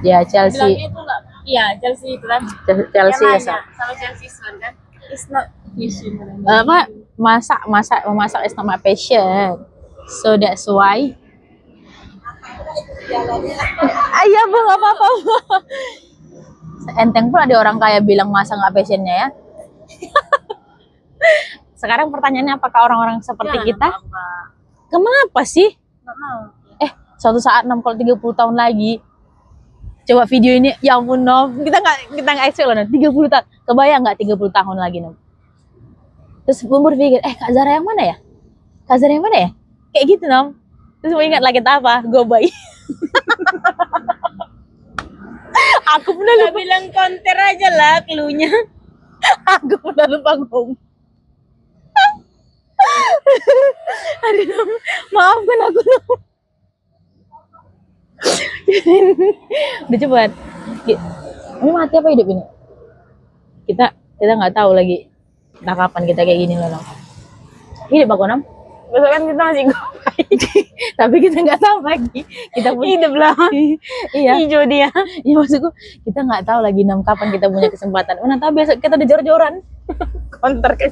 Ya Chelsea. Bilangnya itu enggak. Iya, Chelsea itu kan. Chelsea Yang ya. nanya sama Chelsea Islan kan. It's not fishing. Apa memasak is not my passion. So that's why. Iya bu, nggak apa-apa. Enteng pun ada orang kaya bilang masa nggak passionnya ya. Sekarang pertanyaannya, apakah orang-orang seperti kita? Kenapa sih? Nggak mau. Suatu saat Nom, kalau 30 tahun lagi, coba video ini, ya ampun Nom, kita nggak expect loh Nom, 30 tahun, kebayang nggak 30 tahun lagi Nom? Terus berpikir, Kak Zara yang mana ya? Kak Zara yang mana ya? Kayak gitu Nom. Terus mau ingat lagi kita apa? Go bayi. Aku pernah lupa. Bilang counter aja lah cluenya. Aku pernah lupa ngomong. Aduh Nom, maafkan aku Nom. Udah cepat. Ini mati apa hidup ini? Kita nggak tahu lagi. Nah kapan kita kayak gini loh Nom. Hidup aku Nom. Besok kan kita masih gopai. Tapi kita nggak tahu lagi. Kita punya Hidup lah. Iya. Hijau dia. Iya maksudku, kita nggak tahu lagi Nom kapan kita punya kesempatan. Mana tahu besok kita udah jor-joran. Counter kan.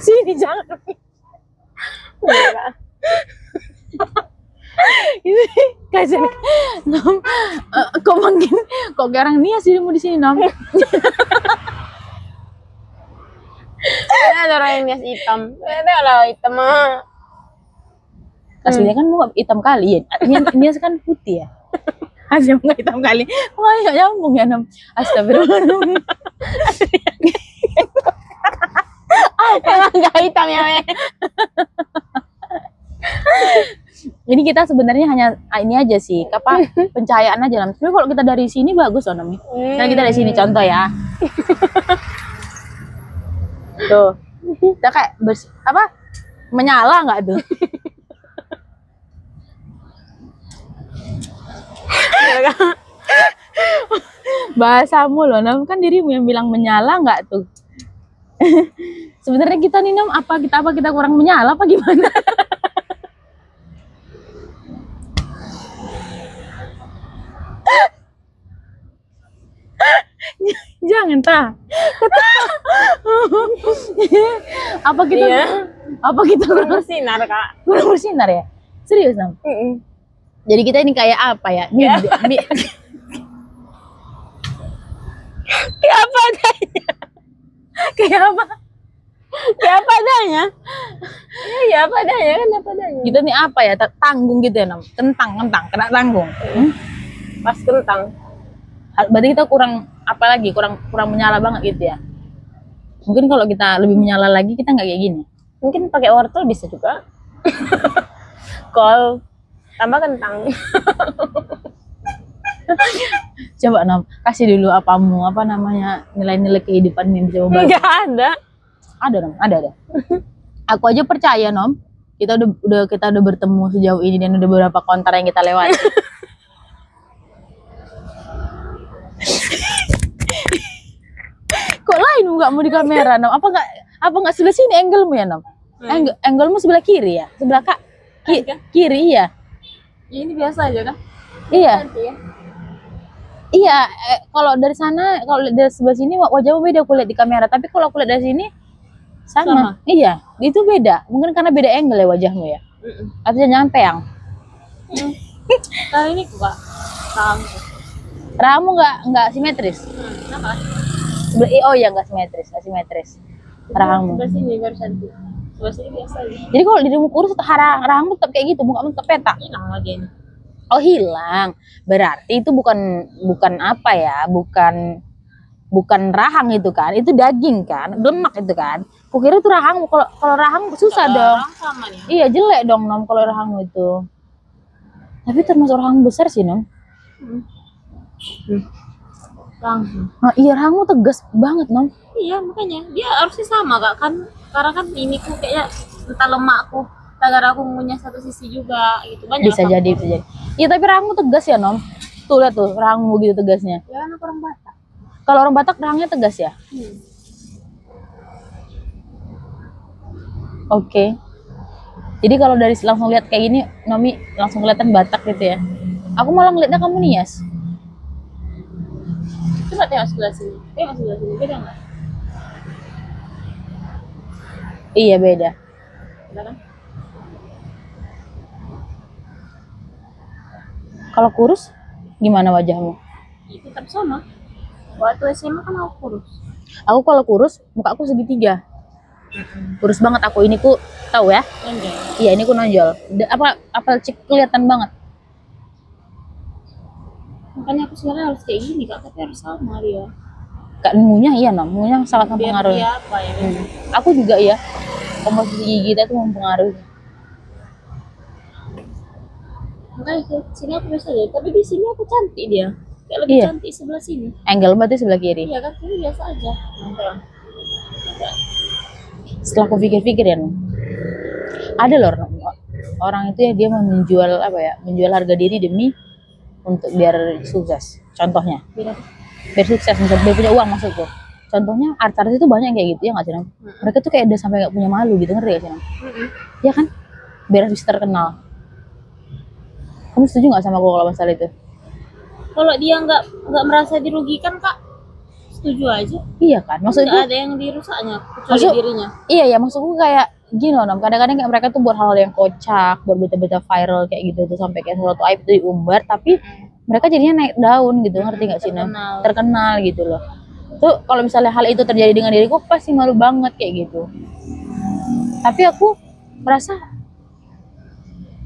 Sini jangan. Ini kasian Nom. Kok makin kok kayak orang Nia sih mau di sini Nom. Ada orang yang nias hitam. Ada lah hitam mah. Aslinya kan mau hitam kali ya. Nia kan putih ya. Aslinya nggak hitam kali. Wah nggak nyambung ya Nom. Astagfirullah. Emang nggak hitam ya. Ini kita sebenarnya hanya ini aja sih, pencahayaan aja Nom. Tapi kalau kita dari sini bagus loh Nom. Nah kita dari sini contoh ya. Tuh, kita kayak menyala nggak tuh? Bahasamu loh Nom, kan dirimu yang bilang menyala nggak tuh? Sebenarnya kita nih Nom, apa kita kurang menyala apa gimana? Jangan apa kita Iya. kurang bersinar Kak. kurang bersinar ya? Serius Nom? Jadi kita ini kayak apa ya? Kayak apa adanya? Kayak apa? Kayak apa adanya? Iya, apa adanya kan apa adanya. Kita nih apa ya? Tanggung gitu ya Nom? Kentang kena tanggung. Pas kentang. Berarti kita kurang menyala banget gitu ya. Mungkin kalau kita lebih menyala lagi kita nggak kayak gini. Mungkin pakai wortel bisa juga. Kol tambah kentang. Coba Nom, kasih dulu apa namanya nilai-nilai kehidupan yang bisa ubah. Enggak ada. Ada Nom, ada. Aku aja percaya Nom, kita udah bertemu sejauh ini dan udah beberapa konter yang kita lewati. Kok lain nggak mau di kamera Nom? Apa nggak sebelah sini angle-mu ya Nom? Angle-mu sebelah kiri ya? Sebelah kiri ya? Ya, ini biasa aja kan? Iya. Nanti ya. Iya, kalau dari sana, kalau dari sebelah sini wajahmu beda aku lihat di kamera. Tapi kalau aku lihat dari sini sama. Iya, itu beda. Mungkin karena beda angle ya wajahmu ya. Atau jangan peyang. Nah ini Kak. Rahangmu nggak simetris. Kenapa? Oh iya nggak simetris. Rahangmu. Sebelah sini baru cantik. Sebelah sini biasa aja. Jadi kalau dirimu kurus, rahangmu tetap kayak gitu, mukamu tetap peta. Hilang lagi ini. Oh hilang. Berarti itu bukan apa ya? Bukan rahang itu kan? Itu daging kan? Lemak itu kan? Kukira itu rahang. Kalau rahang susah dong. Sama nih. Iya jelek dong Nom kalau rahang itu. Tapi termasuk rahang besar sih Nom. Langsung. Nah, iya rahangmu tegas banget Nom. Iya makanya dia harusnya sama Kak kan. Karena kan ini ku kayak entah lemakku. Agar aku punya satu sisi juga gitu. Banyak Bisa jadi. Iya tapi rahangmu tegas ya Nom. Tuh lihat tuh rahangmu gitu tegasnya. Ya kan aku orang Batak. Kalau orang Batak rahangnya tegas ya. Oke. Jadi kalau dari langsung lihat kayak gini, Nomi langsung kelihatan Batak gitu ya. Aku malah ngeliatnya kamu nias. Coba tengok sebelah sini. Tengok sebelah sini. Beda nggak? Iya beda. Beda kan? Kalau kurus gimana wajahmu? Ya, tetap sama. Waktu SMA kan aku kurus. Aku kalau kurus muka aku segitiga. Kurus banget aku, ini ku tahu ya. Enggak. Iya ini ku nonjol. Apa cek kelihatan banget. Makanya aku sebenarnya harus kayak gini kak, tapi harus sama dia. Kak ngunyah iya nom, ngunyah sangat Biar mempengaruhi. dia apa ya? Aku juga ya. Komposisi gigi kita tuh mempengaruhi. Makanya ke sini aku biasa deh, tapi di sini aku cantik dia. Kayak lebih Iya. cantik sebelah sini. Angle berarti sebelah kiri. Iya kan, kiri biasa aja. Nah, Setelah aku pikir-pikir ya, Nom, ada loh Nom, orang itu ya dia menjual apa ya, menjual harga diri demi untuk biar sukses. Contohnya, beda. biar sukses, misalnya biar punya uang maksudku. Contohnya artis itu banyak yang kayak gitu ya nggak sih Nom? Mereka tuh kayak udah sampai nggak punya malu gitu, ngerti gak sih Nom? Ya kan? Biar bisa terkenal. Kamu setuju nggak sama aku kalau masalah itu? Kalau dia nggak merasa dirugikan kak, setuju aja. Iya kan? Maksudku, Nggak ada yang dirusaknya kecuali Maksud- dirinya. iya ya maksudku kayak gini loh Nom. Kadang-kadang kayak mereka tuh buat hal-hal yang kocak, buat berita-berita viral kayak gitu tuh sampai kayak sesuatu aib itu diumbar, tapi mereka jadinya naik daun gitu, ngerti nggak sih Nom? Terkenal. Terkenal gitu loh. Tuh kalau misalnya hal itu terjadi dengan diriku pasti malu banget kayak gitu. Tapi aku merasa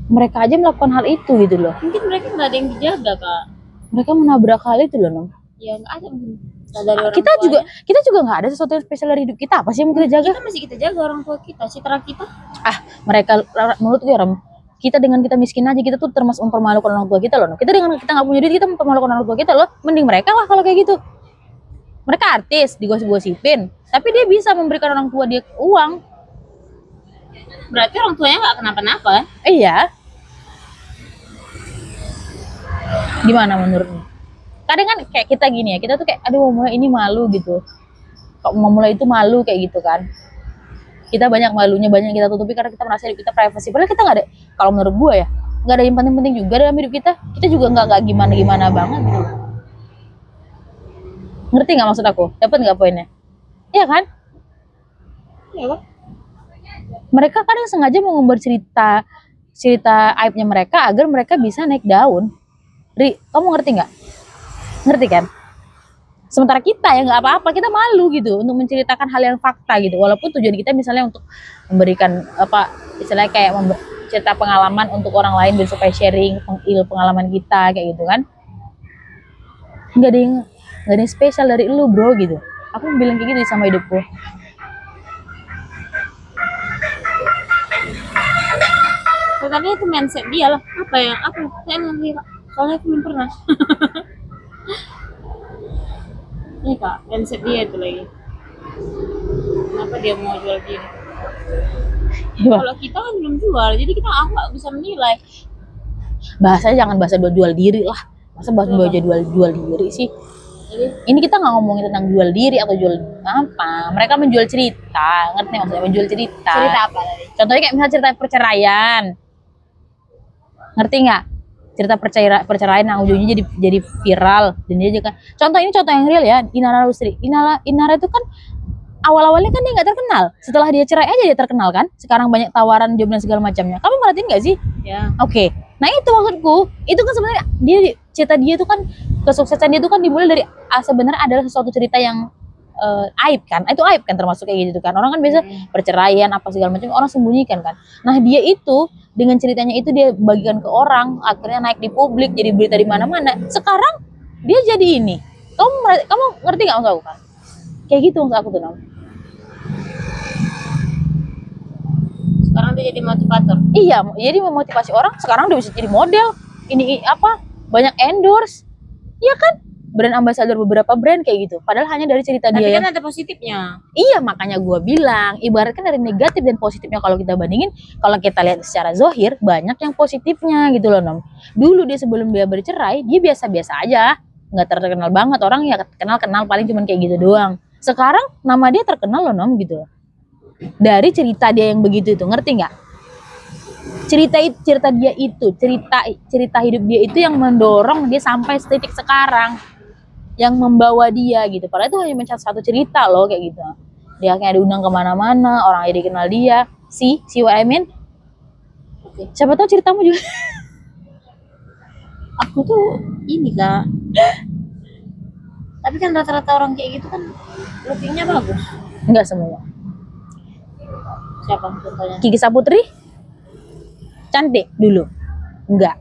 mereka aja melakukan hal itu gitu loh. Mungkin mereka nggak ada yang dijaga kak. Mereka menabrak hal itu loh Nom. Ya nggak ada mungkin. Nggak dari orang Kita tuanya. juga nggak ada sesuatu yang spesial dari hidup kita. Apa sih yang mau kita jaga? Kita masih kita jaga orang tua kita, citra kita. Mereka menurut gue Ram, kita dengan kita miskin aja kita tuh termasuk mempermalukan orang tua kita loh. Kita dengan kita nggak punya duit kita mempermalukan orang tua kita loh. Mending mereka lah kalau kayak gitu. Mereka artis digosip-gosipin, tapi dia bisa memberikan orang tua dia uang. Berarti orang tuanya nggak kenapa-napa kan? Iya. Gimana menurutmu? Kadang kan kayak kita gini ya, kita tuh kayak aduh mau mulai ini malu gitu. Kok mau mulai itu malu kayak gitu kan. Kita banyak malunya, banyak yang kita tutupi karena kita merasa hidup kita privacy. Padahal kita nggak ada, kalau menurut gue ya, nggak ada yang penting-penting juga dalam hidup kita. Kita juga nggak gimana-gimana banget gitu. Ngerti nggak maksud aku? Dapat nggak poinnya? Iya kan? Iya kan? Mereka kadang sengaja mengumbar cerita aibnya mereka agar mereka bisa naik daun. Ri, kamu ngerti nggak? Ngerti kan? Sementara kita ya nggak apa-apa, kita malu gitu untuk menceritakan hal yang fakta gitu. Walaupun tujuan kita misalnya untuk memberikan apa, istilahnya kayak cerita pengalaman untuk orang lain biar supaya sharing pengalaman kita kayak gitu kan. Nggak ada yang spesial dari lu bro gitu. Aku bilang kayak gitu sama hidupku. Tetapi itu mindset dia lah. Apa? Saya ngerti kak. Soalnya aku belum pernah. Ini kak, mindset dia itu lagi. Kenapa dia mau jual diri? Iya. Kalau kita kan belum jual, jadi kita nggak bisa menilai. Bahasanya jangan bahasa jual diri lah. Masa bahasa jual diri sih? Jadi Ini kita nggak ngomongin tentang jual diri atau jual apa. Mereka menjual cerita, ngerti nggak maksudnya menjual cerita? cerita apa tadi? Contohnya kayak misalnya cerita perceraian, ngerti nggak? Cerita perceraian yang ujungnya jadi viral dan dia juga. Contoh ini contoh yang real ya. Inara Lusri. Inara itu kan awal-awalnya kan dia nggak terkenal. Setelah dia cerai aja dia terkenal kan. Sekarang banyak tawaran job dan segala macamnya. Kamu merhatiin nggak sih? Ya. Oke. Nah itu maksudku. Itu kan sebenarnya cerita dia itu kan kesuksesan dia itu kan dimulai dari sebenarnya adalah sesuatu cerita yang aib kan. Itu aib kan termasuk kayak gitu kan. Orang kan biasa perceraian apa segala macam orang sembunyikan kan. Nah dia itu dengan ceritanya itu dia bagikan ke orang, akhirnya naik di publik jadi berita di mana-mana. Sekarang dia jadi ini. Kamu ngerti nggak maksud aku kan? Kayak gitu maksud aku tuh Nam. Sekarang dia jadi motivator. Iya, jadi memotivasi orang. Sekarang dia bisa jadi model. Ini apa? Banyak endorse. Iya kan? Brand ambassador beberapa brand kayak gitu. Padahal hanya dari cerita Tapi dia. kan ada positifnya. Iya, makanya gue bilang, ibaratkan dari negatif dan positifnya kalau kita bandingin, kalau kita lihat secara zohir, banyak yang positifnya gitu loh Nom. Dulu dia sebelum dia bercerai, dia biasa-biasa aja, nggak terkenal banget, orang ya kenal paling cuman kayak gitu doang. Sekarang nama dia terkenal loh Nom gitu loh. Dari cerita dia yang begitu itu, ngerti nggak? cerita dia itu, cerita hidup dia itu yang mendorong dia sampai titik sekarang, yang membawa dia gitu. Padahal itu hanya satu cerita loh kayak gitu. Dia akhirnya diundang kemana-mana, orang jadi kenal dia. See what I mean? Oke. Siapa tahu ceritamu juga. Aku tuh ini Kak. Tapi kan rata-rata orang kayak gitu kan lookingnya bagus. Enggak semua. Siapa contohnya? Kiki Saputri cantik dulu. Enggak.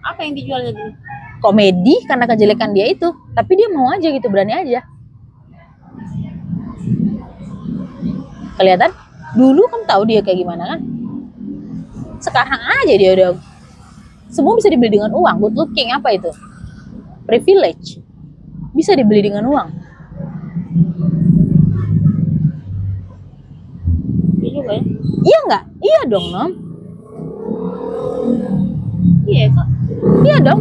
Apa yang dijualnya dulu? Komedi karena kejelekan dia itu, tapi dia mau aja gitu, berani aja. Kelihatan? Dulu kan tahu dia kayak gimana kan? Sekarang aja dia udah semua bisa dibeli dengan uang. Good looking apa itu? Privilege. Bisa dibeli dengan uang. Iya juga ya. Iya nggak? Iya dong, Nom. Iya Kak. Iya dong.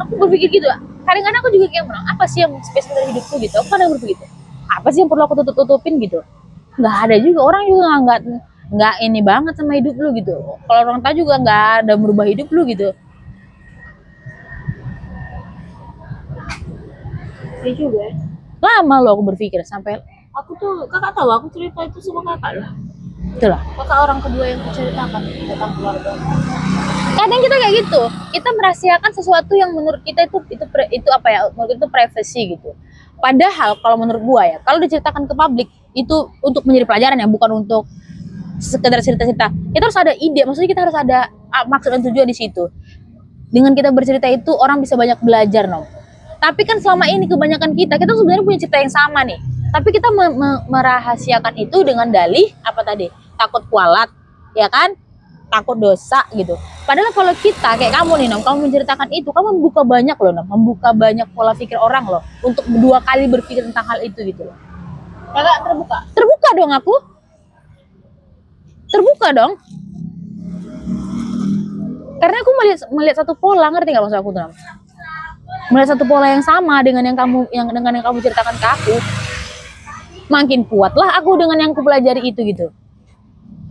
Aku berpikir gitu. Kadang-kadang aku juga kayak bilang, apa sih yang spesial dari hidupku gitu? Aku kadang berpikir gitu. Apa sih yang perlu aku tutup-tutupin gitu? Nggak ada juga. Orang juga nggak ini banget sama hidup lu gitu. Kalau orang tahu juga nggak ada merubah hidup lu gitu. Iya juga ya. Lama lo aku berpikir sampai Aku tuh, Kakak tahu aku cerita itu sama Kakak loh. itulah. Kakak orang kedua yang kuceritakan tentang keluarga. Kadang kita kayak gitu, kita merahasiakan sesuatu yang menurut kita itu apa ya, menurut itu privacy gitu. Padahal kalau menurut gua ya, kalau diceritakan ke publik itu untuk menjadi pelajaran ya, bukan untuk sekedar cerita-cerita. Kita harus ada ide, maksudnya kita harus ada maksud dan tujuan di situ. Dengan kita bercerita itu orang bisa banyak belajar, Nom. Tapi kan selama ini kebanyakan kita sebenarnya punya cerita yang sama nih. Tapi kita merahasiakan itu dengan dalih apa tadi? Takut kualat, ya kan? Takut dosa gitu. Padahal kalau kita kayak kamu nih, Nom, kamu menceritakan itu, kamu membuka banyak loh, Nom, membuka banyak pola pikir orang loh untuk dua kali berpikir tentang hal itu gitu loh. Kakak terbuka? Terbuka dong aku. Terbuka dong. Karena aku melihat satu pola, ngerti nggak maksud aku tuh, Nom? Melihat satu pola yang sama dengan yang kamu ceritakan ke aku. Makin kuatlah aku dengan yang aku pelajari itu gitu.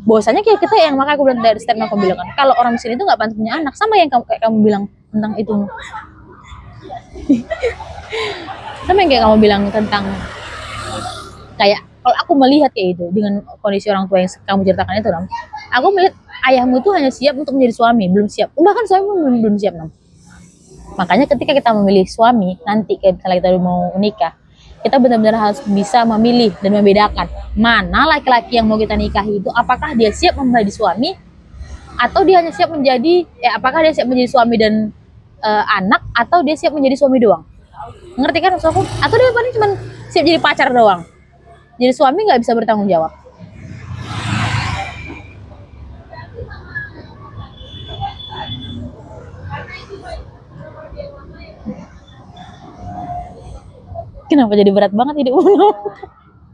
Bahwasanya kayak kita yang makanya aku bilang dari statement aku bilang kan, kalau orang miskin itu nggak pantas punya anak, sama yang kamu bilang tentang itu. Sama yang kayak kamu bilang tentang kayak kalau aku melihat kayak itu dengan kondisi orang tua yang kamu ceritakan itu, Nam, aku melihat ayahmu itu hanya siap untuk menjadi suami, belum siap. Bahkan suami belum siap, Nam. Makanya ketika kita memilih suami nanti kayak misalnya kita mau menikah, kita benar-benar harus bisa memilih dan membedakan mana laki-laki yang mau kita nikahi itu, apakah dia siap menjadi suami atau dia hanya siap menjadi apakah dia siap menjadi suami dan anak, atau dia siap menjadi suami doang. Ngerti kan maksud aku? Atau dia paling cuma siap jadi pacar doang, jadi suami nggak bisa bertanggung jawab. Kenapa jadi berat banget hidupmu?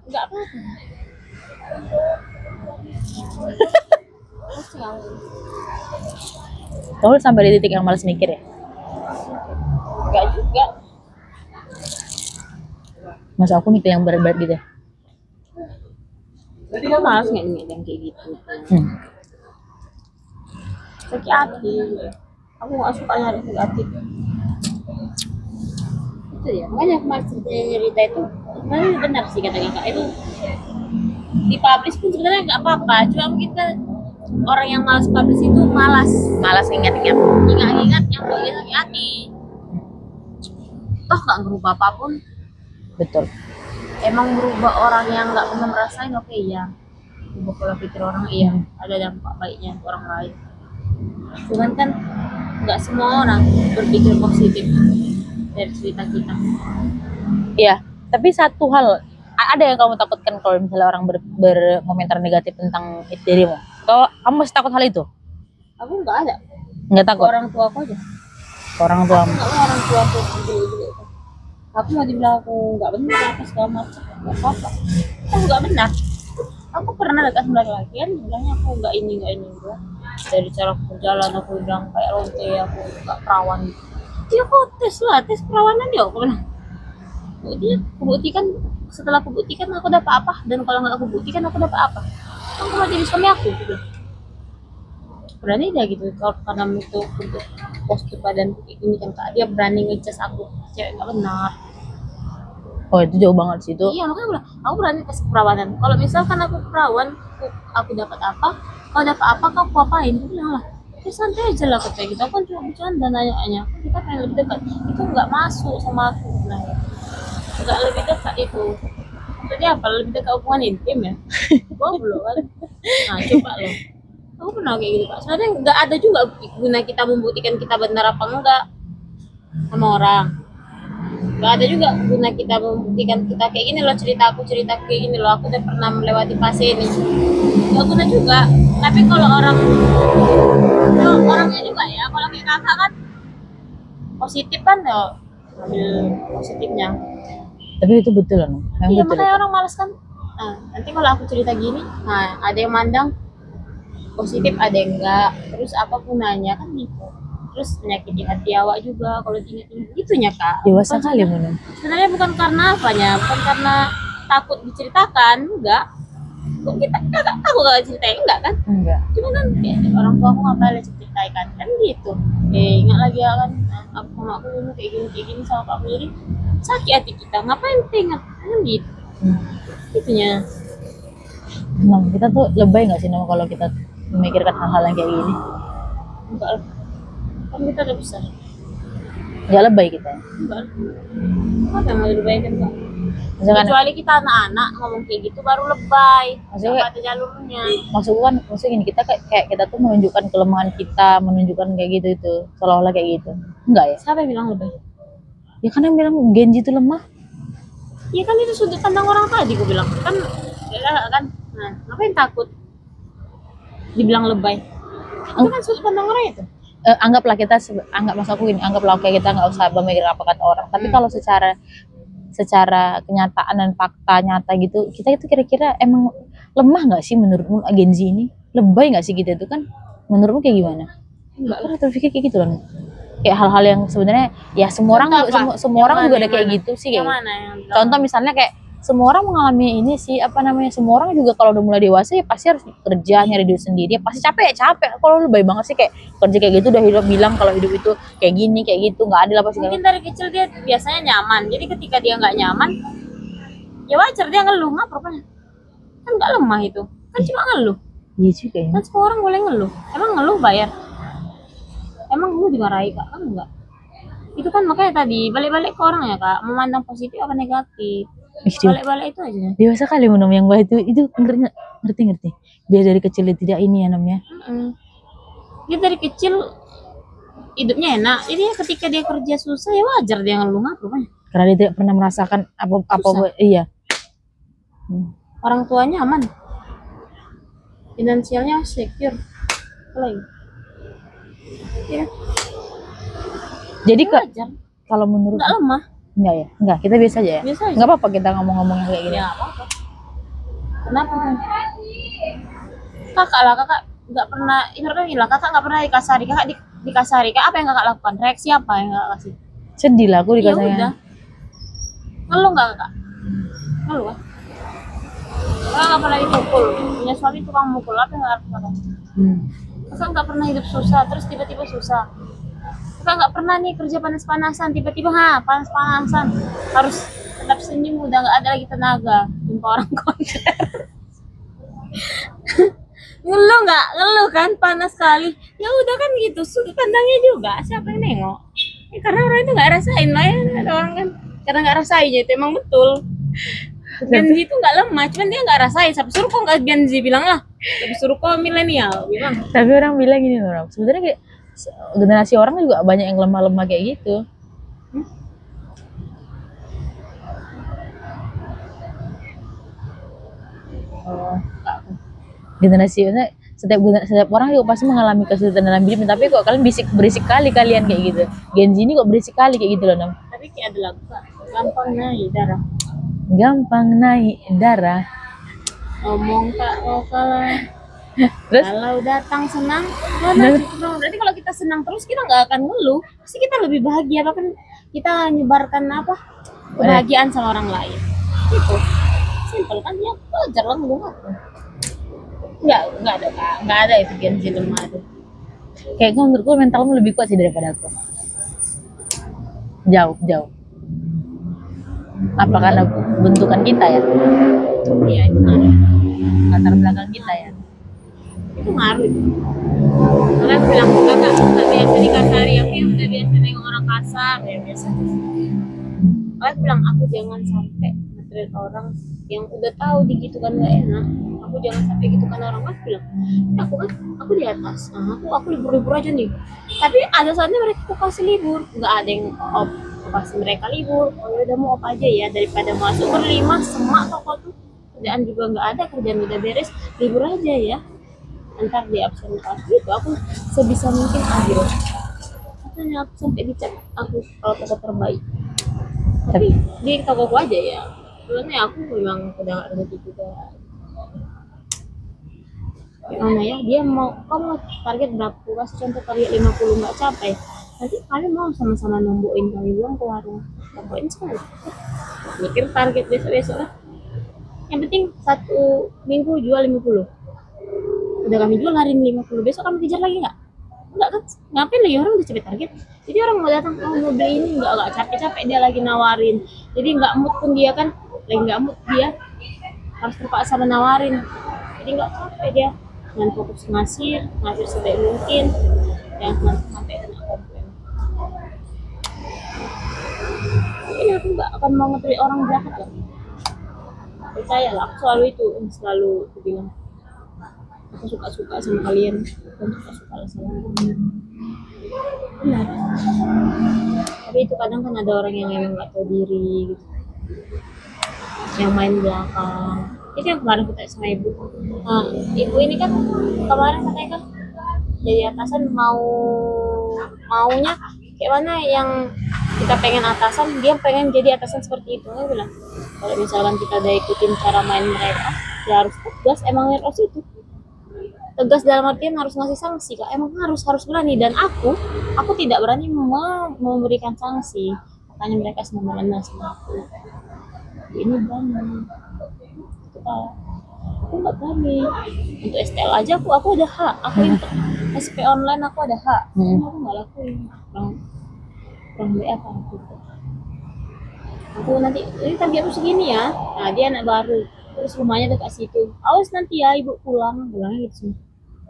Enggak apa-apa. Kamu sampai di titik yang malas mikir ya? Enggak juga. Masa aku mikir yang berat-berat gitu ya? Jadi kan malas nggak yang kayak gitu. Sakit hati. Aku nggak suka nyari sakit hati. Itu ya. Makanya kemarin cerita itu sebenarnya benar sih kata kakak itu. Dipublish pun sebenarnya nggak apa-apa. Cuma kita orang yang malas publish itu malas ingat-ingat yang mau sakit hati. Toh nggak merubah apapun. Betul. Emang merubah orang yang nggak pernah merasain, oke ya. Merubah pola pikir orang, iya. Ada dampak baiknya untuk orang lain. Cuman kan nggak semua orang berpikir positif dari cerita kita. Iya, tapi satu hal, ada yang kamu takutkan kalau misalnya orang berkomentar negatif tentang dirimu? Kalau kamu masih takut hal itu? Aku nggak ada. Nggak takut? Orang tua aku aja. Orang tua. Aku nggak mau orang tua aku gitu. Aku mau dibilang aku nggak benar apa segala macam, nggak apa-apa. Aku nggak benar. Aku pernah dekat sama laki-laki kan, bilangnya aku nggak ini enggak. Dari cara aku jalan aku bilang kayak lonte, aku nggak perawan. Dia kok tes perawanan dia, aku bilang. Dia buktikan setelah aku buktikan aku dapat apa, dan kalau nggak aku buktikan aku dapat apa. Kamu mau jadi suami aku gitu. Berani dia gitu kalau karena itu untuk postur badan kayak gini kan Kak, dia berani ngecas aku cewek nggak benar. Oh itu jauh banget sih itu. Iya makanya aku bilang aku berani tes keperawanan. Kalau misalkan aku perawan, aku dapat apa, kalau dapat apa kau aku apain? Aku bilang lah, ya santai aja lah kayak gitu. Aku kan cuma bercanda nanya, kita pengen lebih dekat. Itu nggak masuk sama aku, nah nggak lebih dekat itu. Jadi apa lebih dekat hubungan intim ya? Goblok kan? Nah coba loh. Aku pernah kayak gitu Kak. Sebenarnya nggak ada juga guna kita membuktikan kita benar apa enggak sama orang. Gak ada juga guna kita membuktikan kita kayak gini loh, cerita kayak gini loh, aku udah pernah melewati fase ini. Gak guna juga. Tapi kalau orangnya juga ya, kalau kayak kakak kan positif kan ya, ambil positifnya. Tapi itu betul kan? Yang Iya betul makanya itu. orang malas kan. Nah, nanti kalau aku cerita gini, nah ada yang mandang positif, ada yang enggak. Terus apa gunanya kan gitu. Terus menyakiti hati awak juga kalau diingat-ingat gitunya Kak. Dewasa Bukan kali Munum. sebenarnya bukan karena apanya, bukan karena takut diceritakan, enggak. Kok kita kakak tahu gak ceritain enggak kan? Enggak. Cuma kan ya, orang tua aku ngapain ceritakan kan gitu. Ingat lagi ya kan, aku sama aku dulu kayak gini sama Pak Miri, sakit hati kita, ngapain kita ingat kan gitu. Itunya. Nah, kita tuh lebay nggak sih nama kalau kita memikirkan hal-hal yang kayak gini? Enggak lah. Kan kita udah besar. Nggak lebay kita. Enggak lah. Apa yang mau dibayangkan Kak? Misalkan, Kecuali kita anak-anak ngomong kayak gitu baru lebay. Maksudnya- Nggak ada jalurnya. maksudnya gini, kita kayak kita tuh menunjukkan kelemahan kita, menunjukkan kayak gitu itu, seolah-olah kayak gitu. Enggak ya? Siapa yang bilang lebay? Ya kan yang bilang Genji itu lemah. Iya kan itu sudut pandang orang tadi gue bilang kan, ya kan. Nah, ngapain takut dibilang lebay? Itu kan sudut pandang orang itu. Anggaplah kita anggap maksud aku gini, anggaplah kayak kita nggak usah memikir apa kata orang. Tapi kalau secara kenyataan dan fakta nyata gitu, kita itu kira-kira emang lemah nggak sih menurutmu Genji ini? Lebay nggak sih kita itu kan? Menurutmu kayak gimana? Enggak lah. Karena terpikir kayak gitu loh. Kayak hal-hal yang sebenarnya ya semua orang Contoh apa? semua orang juga ada kayak gitu sih Yang kayak. mana yang bilang? Contoh misalnya kayak semua orang mengalami ini sih, apa namanya, semua orang juga kalau udah mulai dewasa ya pasti harus kerja nyari duit sendiri, ya pasti capek. Kalau lebay banget sih kayak kerja kayak gitu udah hidup bilang kalau hidup itu kayak gini kayak gitu, nggak adil apa sih. Mungkin dari kecil dia biasanya nyaman, jadi ketika dia nggak nyaman ya wajar dia ngeluh. Ngapa rupanya? Kan nggak lemah itu, kan cuma ngeluh. Iya juga ya. Kan semua orang boleh ngeluh. Emang ngeluh bayar? Emang lu dimarahi Kak? Kan enggak. Itu kan makanya tadi balik-balik ke orang ya Kak, memandang positif apa negatif. Balik-balik itu aja. Dewasa kali Munum yang bah itu ngerti. Dia dari kecil dia tidak ini ya namanya. Dia dari kecil hidupnya enak, jadi ketika dia kerja susah ya wajar dia ngeluh. Ngapa rupanya? Karena dia tidak pernah merasakan apa iya. Orang tuanya aman, finansialnya secure, apa lagi? Ya, Jadi wajar, kalau menurut nggak lemah. enggak ya? Enggak, kita biasa aja ya. Biasa aja. Enggak apa-apa kita ngomong-ngomong yang kayak gini. Ya apa-apa. Kenapa? Kakak lah, kakak nggak pernah, ibaratnya gila, kakak nggak pernah dikasari, kakak dikasari, kakak apa yang kakak lakukan? Reaksi apa yang kakak kasih? Sedih lah aku Ya dikasih. udah. Ngeluh nggak kakak? Ngeluh kan? Kakak nggak pernah dipukul, punya suami tukang mukul, apa yang kakak lakukan? Kakak nggak pernah hidup susah, terus tiba-tiba susah. Kakak nggak pernah nih kerja panas-panasan, tiba-tiba panas-panasan, harus tetap senyum, udah nggak ada lagi tenaga, jumpa orang konser. Ngeluh nggak? Ngeluh kan, panas sekali. Ya udah kan gitu, sudut pandangnya juga, siapa yang nengok? Ya, karena orang itu nggak rasain lah ya, ada orang kan, karena nggak rasain itu emang betul. Gen Z itu nggak lemah, cuman dia nggak rasain. Siapa suruh kok nggak Gen Z bilang lah, lebih suruh kok milenial bilang. Tapi orang bilang gini loh, sebenarnya kayak generasi orang juga banyak yang lemah-lemah kayak gitu. Generasi setiap orang juga pasti mengalami kesulitan dalam hidupnya, tapi kok kalian berisik kali kalian kayak gitu. Gen Z ini kok berisik kali kayak gitu loh, Nam. Tapi kayak ada lagu Kak, gampang naik darah. Gampang naik darah. Ngomong tak mau kalah. Terus Kalau datang senang, mana gitu. Berarti kalau kita senang terus kita nggak akan ngeluh. Pasti kita lebih bahagia, bahkan kita nyebarkan apa kebahagiaan sama orang lain. Itu simpel kan, dia wajar lah ngomong aku. Nggak ada Kak. Nggak ada itu Gen Z lemah itu. Kayaknya menurutku mentalmu lebih kuat sih daripada aku. Jauh, jauh. Apa karena bentukan kita ya? Iya itu ngaruh. Latar belakang kita ya? Itu ngaruh. Karena aku bilang kakak nggak biasa dikasari, aku yang udah biasa nengok orang kasar ya biasa. Aku bilang aku jangan sampai nge-treat orang yang udah tahu digitukan nggak enak. Aku jangan sampai gitukan orang. Aku bilang, aku di atas. Nah, aku libur aja nih. Tapi ada saatnya mereka aku kasih libur, nggak ada yang op. Aku kasih mereka libur. Oh ya udah mau op aja ya, daripada masuk berlima semak toko tuh kerjaan juga nggak ada, kerjaan udah beres, libur aja ya. Ntar di absen kelas gitu aku sebisa mungkin ambil. Makanya aku sampai dicap aku kalau toko terbaik. Tapi di tokoku aja ya. Sebenarnya aku memang udah gak rezeki juga. Gimana ya, dia mau kamu target berapa? Kasih contoh target 50 nggak capai. Nanti kalian mau sama-sama nombokin kami buang ke warung. Nombokin sekali. Mikir target besok-besok lah. Yang penting 1 minggu jual 50. Udah kami jual hari ini 50, besok kami kejar lagi nggak? Enggak kan? Ngapain lagi, orang udah capek target. Jadi orang mau datang, oh mau beli ini nggak capek-capek dia lagi nawarin. Jadi nggak mood pun dia kan, lagi nggak mood dia harus terpaksa menawarin. Jadi nggak capek dia, dengan fokus ngasih sebaik mungkin, jangan sampai kena komplain. Ini aku nggak akan mau nge-treat orang jahat lah. Percayalah, aku selalu itu, selalu aku bilang. Aku suka-suka sama kalian, bukan suka-suka sama kalian. Benar. Tapi itu kadang kan ada orang yang memang nggak tahu diri gitu, yang main belakang. Itu yang kemarin kita sama ibu. Nah, ibu ini kan kemarin katanya kan jadi atasan maunya kayak mana yang kita pengen atasan, dia pengen jadi atasan seperti itu. Dia bilang kalau misalkan kita udah ikutin cara main mereka, ya harus tegas. Emang harus itu tegas dalam artian harus ngasih sanksi Kak, emang harus berani. Dan aku tidak berani memberikan sanksi, makanya mereka semua mengenal sama aku. Ini berani kita, aku nggak berani. Untuk STL aja aku ada hak, aku untuk SP online aku ada hak. Aku nggak lakuin, kurang baik apa aku nanti ini targetku segini ya. Nah dia anak baru, terus rumahnya dekat situ, awas nanti ya ibu bilangnya gitu semua.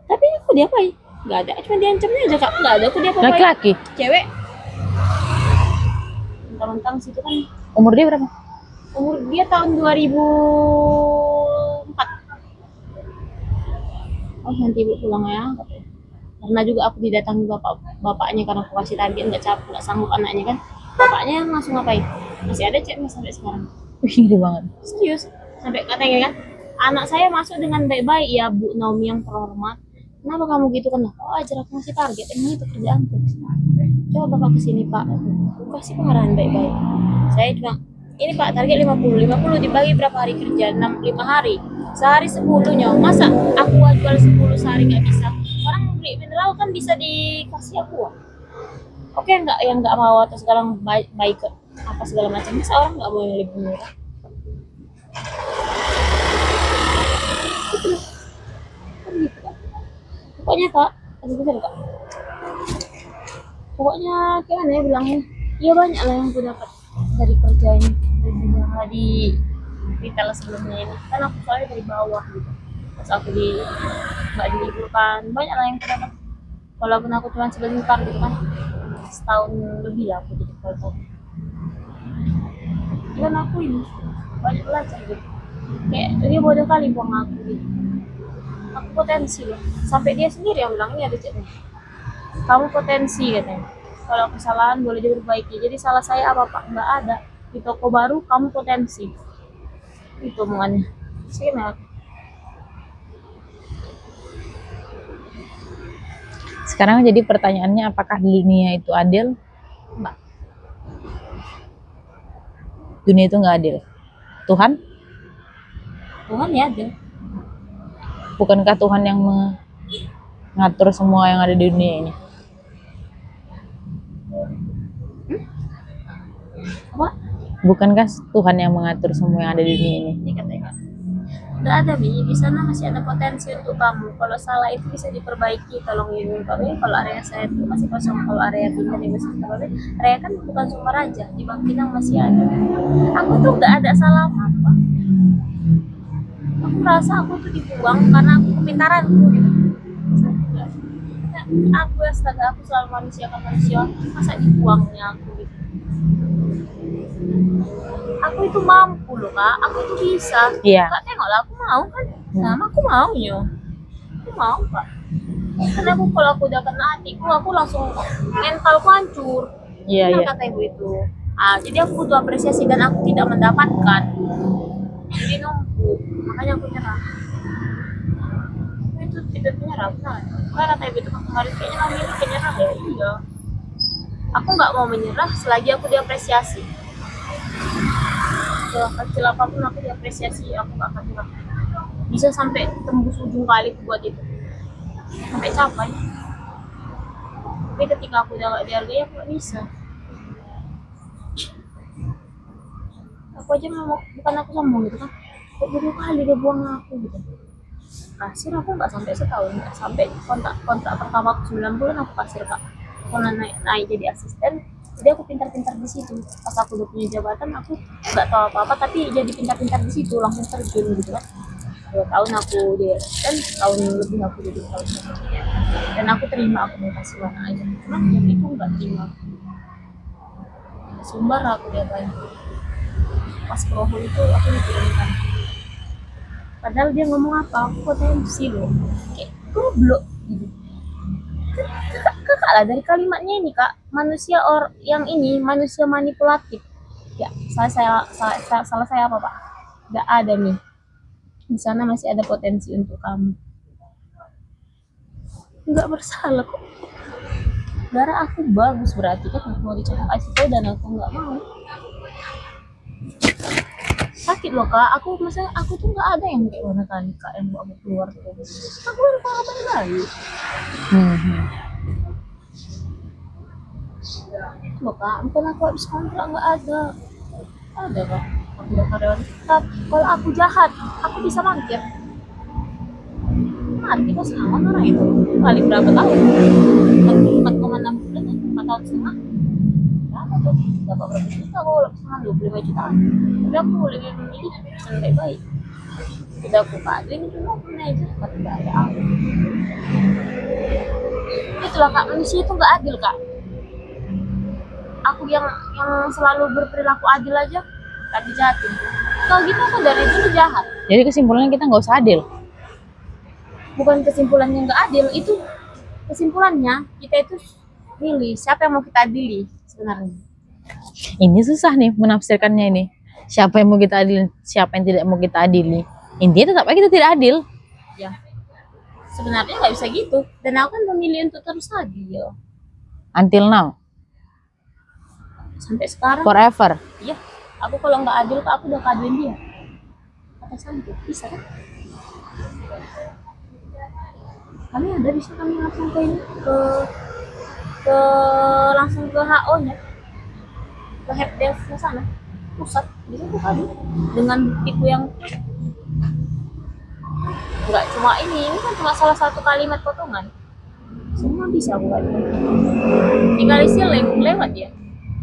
Tapi aku diapain? Nggak ada, cuma diancamnya aja Kak. Nggak ada aku diapain. Laki-laki? Cewek. Mentang-mentang situ kan. Umur dia berapa? Umur dia tahun 2004. Oh nanti ibu pulang ya. Karena juga aku didatangi bapaknya karena aku kasih target nggak sanggup anaknya kan. Bapaknya langsung ngapain? Masih ada chatnya sampai sekarang. Ngeri banget. Serius. Sampai katanya kan, anak saya masuk dengan baik-baik ya Bu Naomi yang terhormat. Kenapa kamu gitu kan? Oh ajar aku ngasih target, emang itu kerjaanku. Coba bapak kesini Pak, aku kasih pengarahan baik-baik. Saya cuma, ini Pak target 50 dibagi berapa hari kerja? 5 hari. Sehari 10-nya. Masa aku jual 10 sehari nggak bisa? Orang beli mineral kan bisa dikasih aku. Oke nggak, yang nggak mau atau sekarang baik apa segala macam. Masa orang nggak mau yang lebih murah? Gitu. Pokoknya Kak, Kak. Pokoknya gimana ya bilangnya, ya banyak lah yang aku dapat dari kerja ini, dari di retail sebelumnya ini. Kan aku soalnya dari bawah gitu, pas aku nggak diliburkan, banyak lah yang aku dapat. Walaupun aku cuma sebentar gitu kan, setahun lebih lah aku jadi foto. Dan aku ini banyak belajar gitu, kayak dia bodoh kali buang aku gitu. Aku potensi loh, sampai dia sendiri yang bilang ini ada chatnya, kamu potensi katanya, kalau kesalahan boleh diperbaiki. Jadi salah saya apa Pak? Nggak ada. Di toko baru kamu potensi, itu omongannya. Sekarang jadi pertanyaannya, apakah dunia itu adil? Mbak, Dunia itu nggak adil. Tuhan ya ada. Bukankah Tuhan yang mengatur semua yang ada di dunia ini? Apa? Bukankah Tuhan yang mengatur semua yang ada di dunia ini? Ini katanya nggak ada Bi, di sana masih ada potensi untuk kamu. Kalau salah itu bisa diperbaiki, tolong ini Babe. Kalau area saya itu masih kosong, kalau area pindah di Besar Babe, area kan bukan Sukaraja, di Bangkinang masih ada. Aku tuh nggak ada salah apa. Aku merasa aku tuh dibuang karena aku kepintaranku gitu. Aku astaga, aku selalu manusia kan manusia, masa dibuangnya aku gitu. Aku itu mampu loh kak, aku itu bisa. Iya. Kak tengoklah, aku mau kan, sama aku maunya, aku mau kak. Karena aku kalau aku udah kena hatiku, aku langsung mentalku hancur. Iya, Benar iya. kata ibu itu. Jadi aku butuh apresiasi dan aku tidak mendapatkan. Jadi nunggu, makanya aku nyerah. Itu tidak menyerah, benar. Karena kata ibu itu kemarin kayaknya kamu ini penyerah ya. Iya. Aku nggak mau menyerah selagi aku diapresiasi. Kecil apapun aku diapresiasi, aku nggak akan nyerah. Bisa sampai tembus ujung kali buat itu, sampai capai. Tapi ketika aku udah gak dihargai, aku nggak bisa. Aku aja mau, bukan aku sombong gitu kan, kok 2 kali dia buang aku gitu. Kasir aku nggak sampai setahun, nggak sampai kontrak pertama aku 9 bulan aku kasir kak. Aku naik jadi asisten, jadi aku pintar-pintar di situ. Pas aku udah punya jabatan, aku nggak tahu apa-apa, tapi jadi pintar-pintar di situ, langsung terjun gitu kan. 2 tahun aku di asisten, tahun lebih aku jadi tahun. Dan aku terima, aku mau kasih mana aja. Cuma yang itu nggak terima. Sumber aku dia banyak. Pas ke Ohol itu aku diturunkan. Padahal dia ngomong apa, aku potensi loh. Kayak goblok gitu. Kakak lah dari kalimatnya ini kak, manusia yang ini manusia manipulatif. Ya, salah saya apa pak? Gak ada nih. Di sana masih ada potensi untuk kamu. Nggak bersalah kok. Darah aku bagus berarti kan aku mau dicopot ICU dan aku nggak mau. Sakit loh kak, maksudnya aku tuh nggak ada yang kayak mana kali kak yang bawa aku keluar tuh. Aku baru pengalaman baik. Loh kak, bukan aku habis kontrak nggak ada kak. Aku udah karyawan tetap. Kalau aku jahat, aku bisa mangkir. Mati kok sama orang itu. Kali berapa tahun? 4,6 bulan, 4 tahun setengah. Berapa tuh? Dapat berapa juta? Aku lebih setengah 25 juta. Tapi aku lebih memilih yang baik-baik. Udah aku kaduin cuma aku aja kata gak ada aku. Itulah kak, manusia itu nggak adil kak. Aku yang selalu berperilaku adil aja gak dijahatin. Kalau gitu aku dari dulu jahat. Jadi kesimpulannya kita nggak usah adil. Bukan kesimpulannya nggak adil, itu kesimpulannya kita itu milih siapa yang mau kita adili sebenarnya. Ini susah nih menafsirkannya ini. Siapa yang mau kita adili, siapa yang tidak mau kita adili. Intinya tetap aja kita tidak adil. Ya, sebenarnya nggak bisa gitu. Dan aku kan memilih untuk terus adil. Until now. Sampai sekarang. Forever. Iya, aku kalau nggak adil, aku udah kaduin dia. Kata Santi, bisa kan? Kami ada bisa kami langsung ke ini, langsung ke HO-nya, ke helpdesk sana, pusat, bisa tuh kami dengan buktiku yang nggak cuma ini kan cuma salah satu kalimat potongan, semua bisa buat. Tinggal isi lewat dia.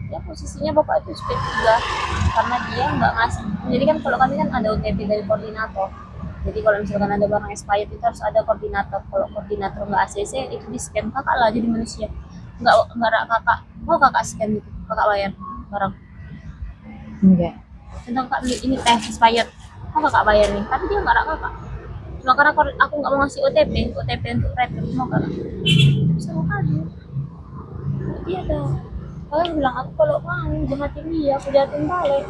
Ya posisinya bapak itu SP3 karena dia nggak ngasih. Jadi kan kalau kami kan ada OTP dari koordinator. Jadi kalau misalkan ada barang expired itu harus ada koordinator. Kalau koordinator nggak ACC itu di scan kakak lah jadi manusia. Nggak kakak mau kakak scan itu kakak bayar barang. Enggak. Tentang kak ini teh expired mau kakak bayar nih. Tapi dia nggak kakak. Cuma karena aku nggak mau ngasih OTP untuk return mau kakak. Itu bisa kali. Jadi ada kalian bilang aku kalau mau jahatin dia, aku jahatin balik.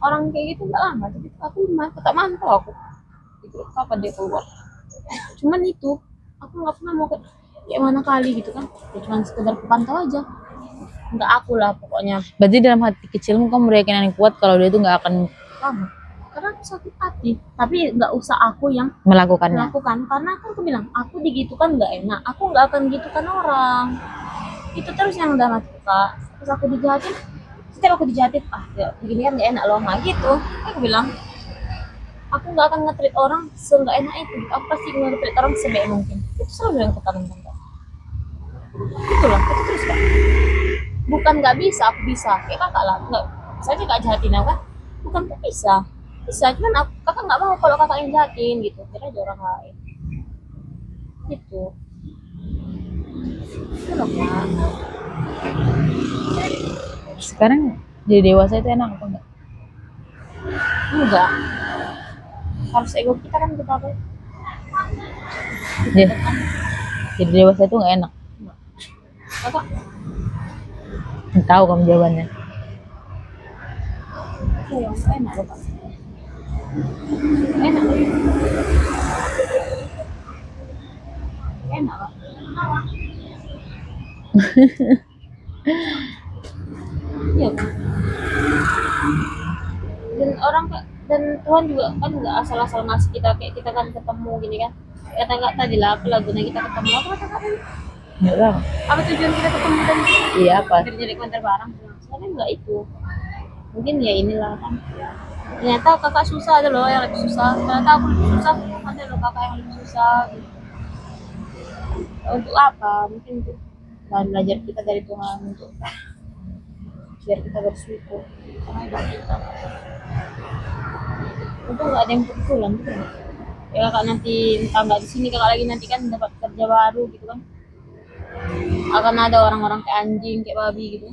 Orang kayak gitu nggak lama, tapi aku tetap mantau aku. Itu kapan dia keluar? Cuman itu aku nggak pernah mau kayak mana kali gitu kan? Ya, cuman sekedar pantau aja. Nggak aku lah pokoknya. Berarti dalam hati kecilmu kamu berkeyakinan yang kuat kalau dia itu nggak akan lama. Karena aku sakit hati. Tapi nggak usah aku yang melakukannya. Karena aku bilang aku digitukan nggak enak. Aku nggak akan gitukan orang. Itu terus yang dalam hati kak. Terus aku dijahatin. setiap aku dijahatin, ya, begini kan gak enak loh, nah gitu. Aku bilang, aku nggak akan nge-treat orang se-nggak enak itu. Aku pasti nge-treat orang sebaik mungkin. Itu selalu bilang ke teman-teman. Itu lah, itu terus kan. Bukan nggak bisa, aku bisa. Kayak kakak lah, nggak. Saya juga jahatin aku kan. Bukan tuh bisa. Bisa, cuman kakak nggak mau kalau kakak yang jahatin gitu. Kira aja orang lain. Gitu. Itu loh, Kak. Sekarang jadi dewasa itu enak apa enggak? Enggak. Harus ego kita kan kita apa? Jadi dewasa itu nggak enak. Kakak, Tahu kamu jawabannya. itu yang enak loh, Kak. Enak loh. Enak, Kak. Iya, Kak. Dan orang dan Tuhan juga kan nggak asal-asal ngasih kita, kayak kita kan ketemu gini kan, kata nggak tadi lah apa lagunya kita ketemu, apa kata tadi, Nggak tahu. apa tujuan kita ketemu dan Iya apa? biar jadi konter bareng. Sebenarnya nggak itu, mungkin ya inilah kan, ternyata kakak susah, ada loh yang lebih susah, ternyata aku lebih susah, ada loh kakak yang lebih susah gitu. Untuk apa? Mungkin untuk bahan belajar kita dari Tuhan, untuk biar kita bersyukur karena hidup kita. Itu nggak ada yang kebetulan gitu kan. Ya kakak nanti entah nggak di sini, kakak lagi nanti kan dapat kerja baru gitu kan, akan ada orang-orang kayak anjing kayak babi gitu.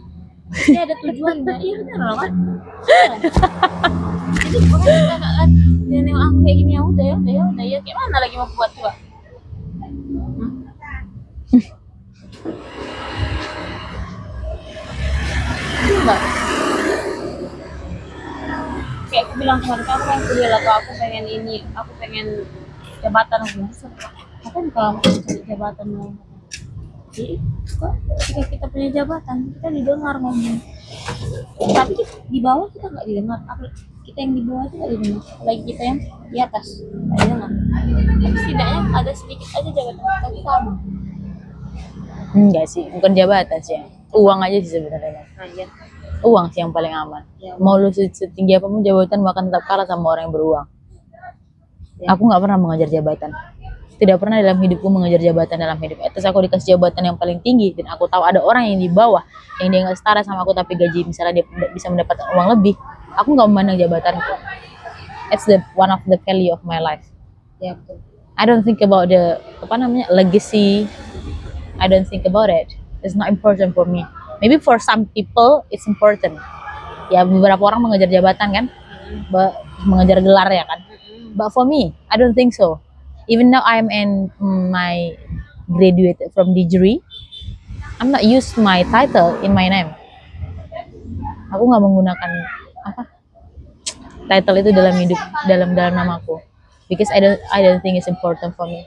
Dia ada tujuannya, iya benar loh kan. Jadi pokoknya kita kan dia nengok aku kayak gini, ya udah ya kayak mana lagi mau buat coba. Enggak. Kayak aku bilang kemarin, aku pengen kuliah atau aku pengen ini, aku pengen jabatan, aku bilang apa nih kalau aku cari jabatan mau. Jadi kok ketika kita punya jabatan kita didengar ngomong, tapi di bawah kita nggak didengar. Kita yang di bawah itu nggak didengar, apalagi kita yang di atas nggak didengar. Tapi setidaknya ada sedikit aja jabatan kita kamu. Enggak sih, bukan jabatan sih. Uang aja sih sebenarnya. Nah iya. Uang sih yang paling aman. Ya, Mau lu setinggi apapun jabatan bahkan tetap kalah sama orang yang beruang. Ya. Aku nggak pernah mengejar jabatan. Tidak pernah dalam hidupku mengejar jabatan dalam hidup. Terus aku dikasih jabatan yang paling tinggi dan aku tahu ada orang yang di bawah yang dia nggak setara sama aku tapi gaji misalnya dia bisa mendapatkan uang lebih. Aku nggak memandang jabatanku. It's the one of the value of my life. Ya betul. I don't think about the legacy. I don't think about it. It's not important for me. Maybe for some people it's important. Ya beberapa orang mengejar jabatan kan, mengejar gelar ya kan. But for me, I don't think so. Even now I'm in my graduate from degree, I'm not use my title in my name. Aku nggak menggunakan title itu dalam hidup, dalam namaku, because I don't think it's important for me.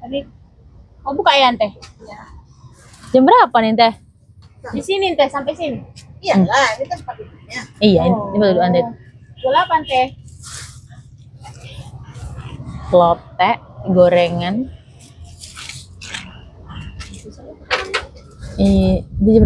Tapi mau buka ya teh? Jam berapa nih teh? Di sini teh, sampai sini. Iyalah, ini tempat duduknya. Iya, ini baru anda. 28 teh. Lotte, gorengan. Di jam